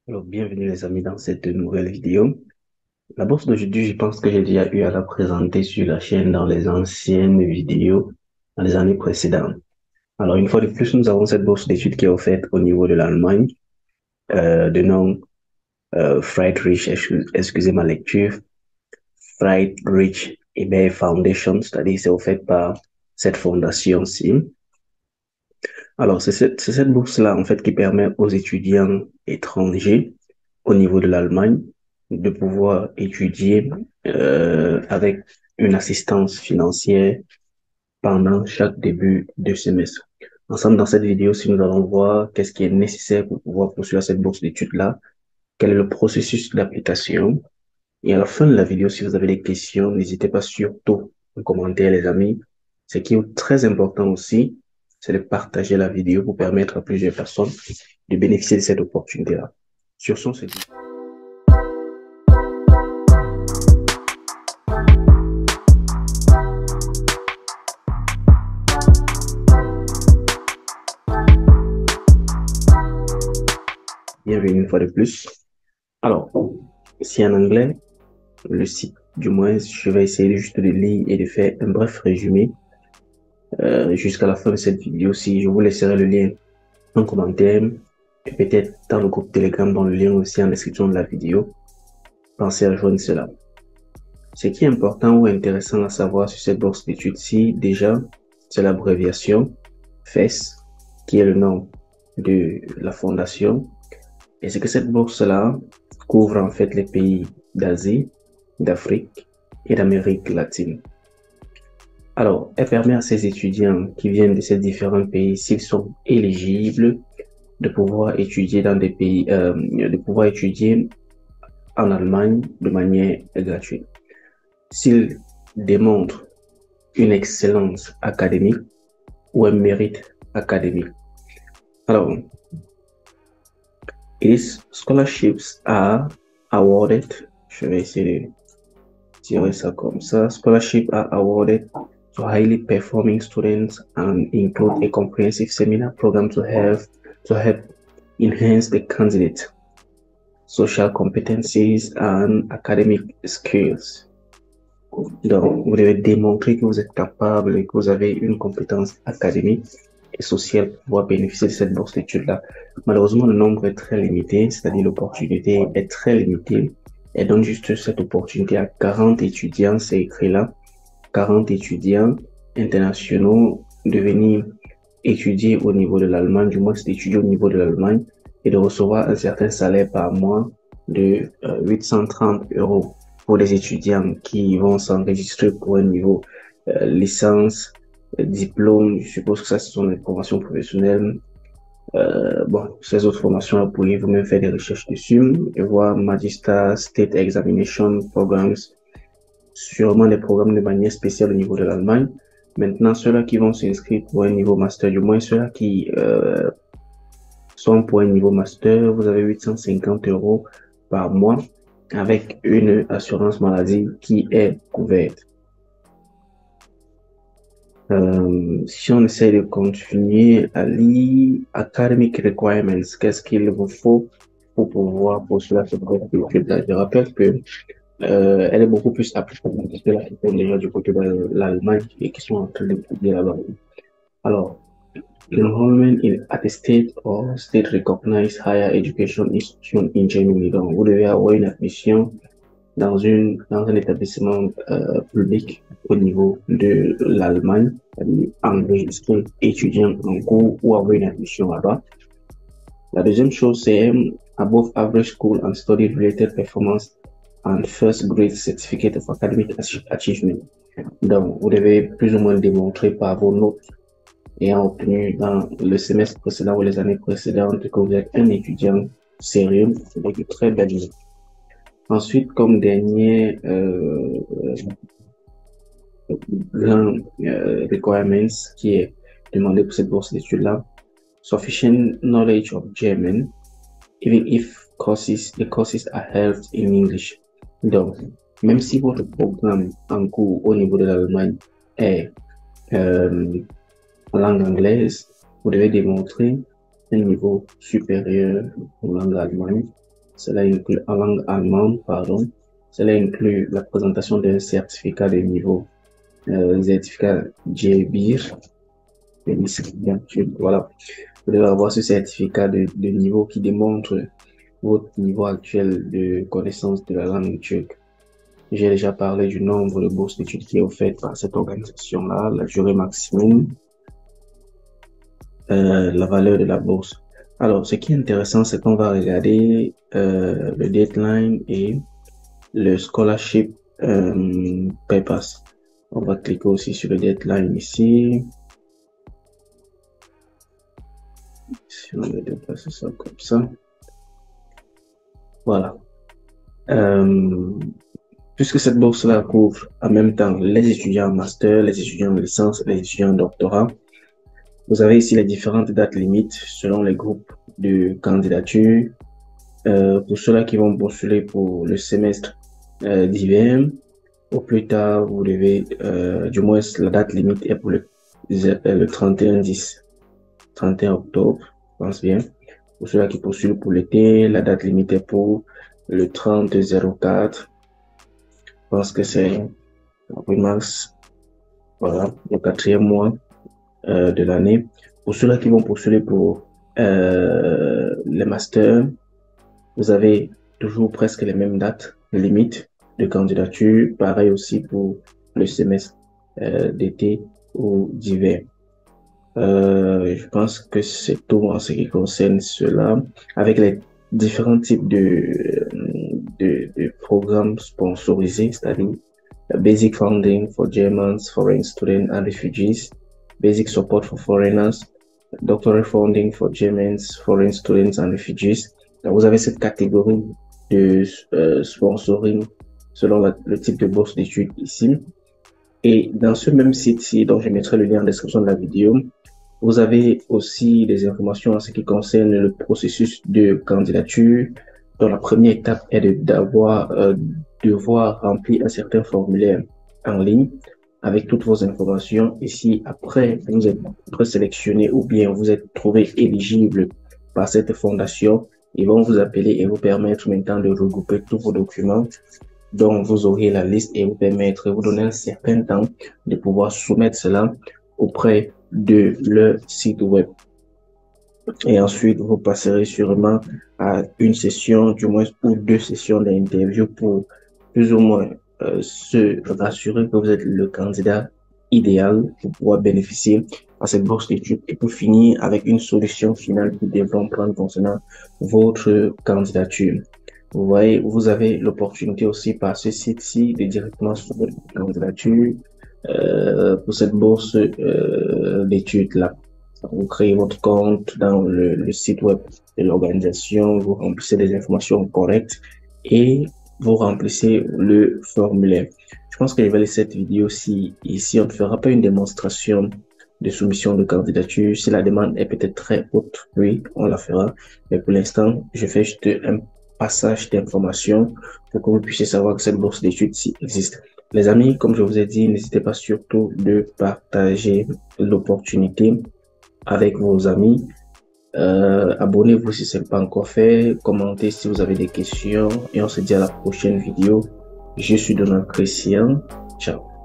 Alors, bienvenue les amis dans cette nouvelle vidéo. La bourse d'aujourd'hui, je pense que j'ai déjà eu à la présenter sur la chaîne dans les anciennes vidéos, dans les années précédentes. Alors, une fois de plus, nous avons cette bourse d'études qui est offerte au niveau de l'Allemagne, de nom Friedrich, excusez ma lecture, Friedrich Ebert Foundation, c'est-à-dire c'est offert par cette fondation-ci. Alors, c'est cette bourse-là, en fait, qui permet aux étudiants étrangers au niveau de l'Allemagne de pouvoir étudier avec une assistance financière pendant chaque début de semestre. Ensemble, dans cette vidéo, si nous allons voir qu'est-ce qui est nécessaire pour pouvoir poursuivre cette bourse d'études-là, quel est le processus d'application. Et à la fin de la vidéo, si vous avez des questions, n'hésitez pas surtout à commenter, les amis. Ce qui est très important aussi, c'est de partager la vidéo pour permettre à plusieurs personnes de bénéficier de cette opportunité-là. Sur ce, c'est dit. Bienvenue une fois de plus. Alors, si en anglais, le site, du moins, je vais essayer juste de lire et de faire un bref résumé jusqu'à la fin de cette vidéo. Si je vous laisserai le lien en commentaire et peut-être dans le groupe Telegram, dans le lien aussi en description de la vidéo. Pensez à joindre cela. Ce qui est important ou intéressant à savoir sur cette bourse d'études-ci, déjà, c'est l'abréviation FES, qui est le nom de la fondation. Et c'est que cette bourse-là couvre en fait les pays d'Asie, d'Afrique et d'Amérique latine. Alors, elle permet à ces étudiants qui viennent de ces différents pays, s'ils sont éligibles, de pouvoir étudier dans des pays, de pouvoir étudier en Allemagne de manière gratuite. S'ils démontrent une excellence académique ou un mérite académique. Alors, these scholarships are awarded, je vais essayer de tirer ça comme ça. Scholarships are awarded to highly performing students and include a comprehensive seminar program to help enhance the candidate social competencies and academic skills. Donc, vous devez démontrer que vous êtes capable et que vous avez une compétence académique et sociale pour pouvoir bénéficier de cette bourse d'études-là. Malheureusement, le nombre est très limité, c'est-à-dire l'opportunité est très limitée. Elle donne juste cette opportunité à 40 étudiants, c'est écrit là, 40 étudiants internationaux de venir étudier au niveau de l'Allemagne, du moins d'étudier au niveau de l'Allemagne et de recevoir un certain salaire par mois de 830 euros pour les étudiants qui vont s'enregistrer pour un niveau licence, diplôme. Je suppose que ça, ce sont des formations professionnelles. Bon, ces autres formations, vous pouvez vous-même faire des recherches dessus et voir Magister State Examination Programs, sûrement des programmes de manière spéciale au niveau de l'Allemagne. Maintenant, ceux-là qui vont s'inscrire pour un niveau master, du moins ceux-là qui sont pour un niveau master, vous avez 850 euros par mois avec une assurance maladie qui est couverte. Si on essaie de continuer à lire Academic Requirements, qu'est-ce qu'il vous faut pour pouvoir poursuivre cette bourse d'études? Je rappelle que elle est beaucoup plus applicable que la qui sont déjà du côté de l'Allemagne et qui sont en train d'étudier là-bas. Alors, enrollment at a state or state recognized higher education institution in Germany. Donc, vous devez avoir une admission dans un établissement public au niveau de l'Allemagne, enregistré étudiant en cours ou avoir une admission là-bas. La deuxième chose, c'est above average school and study related performance and first grade certificate of academic achievement. Donc, vous devez plus ou moins démontrer par vos notes ayant obtenu dans le semestre précédent ou les années précédentes que vous êtes un étudiant sérieux avec de très belles notes. Ensuite, comme dernier requirements qui est demandé pour cette bourse d'études-là, sufficient knowledge of German, even if the courses are held in English. Donc, même si votre programme en cours au niveau de l'Allemagne est en langue anglaise, vous devez démontrer un niveau supérieur en langue allemande Cela inclut en langue allemande, pardon. Cela inclut la présentation d'un certificat de niveau, certificat GBIR. Voilà. Vous devez avoir ce certificat de niveau qui démontre votre niveau actuel de connaissance de la langue turque. J'ai déjà parlé du nombre de bourses d'études qui est offerte par cette organisation-là, la durée maximum, la valeur de la bourse. Alors, ce qui est intéressant, c'est qu'on va regarder le deadline et le scholarship papers. On va cliquer aussi sur le deadline ici. Si on veut déplacer ça comme ça. Voilà. Puisque cette bourse-là couvre en même temps les étudiants en master, les étudiants en licence, les étudiants en doctorat, vous avez ici les différentes dates limites selon les groupes de candidature. Pour ceux-là qui vont postuler pour le semestre d'hiver, au plus tard, vous devez, du moins la date limite est pour le 31-10, 31 octobre, je pense bien. Pour ceux-là qui postulent pour l'été, la date limite est pour le 30-04. Je pense que c'est avril mars, voilà, le 4e mois de l'année. Pour ceux-là qui vont postuler pour les masters, vous avez toujours presque les mêmes dates limites de candidature. Pareil aussi pour le semestre d'été ou d'hiver. Je pense que c'est tout en ce qui concerne cela. Avec les différents types de programmes sponsorisés, c'est-à-dire Basic Funding for Germans, Foreign Students and Refugees, Basic Support for Foreigners, Doctoral Funding for Germans, Foreign Students and Refugees. Donc, vous avez cette catégorie de sponsoring selon le type de bourse d'études ici. Et dans ce même site-ci, dont je mettrai le lien en description de la vidéo, vous avez aussi des informations en ce qui concerne le processus de candidature. Donc, la première étape est devoir remplir un certain formulaire en ligne avec toutes vos informations. Et si après vous êtes sélectionné ou bien vous êtes trouvé éligible par cette fondation, ils vont vous appeler et vous permettre maintenant de regrouper tous vos documents dont vous aurez la liste et vous donner un certain temps de pouvoir soumettre cela auprès de leur site web. Et ensuite, vous passerez sûrement à une session, du moins, ou 2 sessions d'interview pour plus ou moins se rassurer que vous êtes le candidat idéal pour pouvoir bénéficier à cette bourse d'études et pour finir avec une solution finale qu'ils devront prendre concernant votre candidature. Vous voyez, vous avez l'opportunité aussi par ce site-ci de directement sur votre candidature pour cette bourse d'études-là. Vous créez votre compte dans le site web de l'organisation, vous remplissez des informations correctes et vous remplissez le formulaire. Je pense que je vais laisser cette vidéo-ci ici. On ne fera pas une démonstration de soumission de candidature. Si la demande est peut-être très haute, oui, on la fera. Mais pour l'instant, je fais juste un passage d'informations pour que vous puissiez savoir que cette bourse d'études existe. Les amis, comme je vous ai dit, n'hésitez pas surtout de partager l'opportunité avec vos amis. Abonnez-vous si ce n'est pas encore fait. Commentez si vous avez des questions. Et on se dit à la prochaine vidéo. Je suis Donald Christian. Ciao.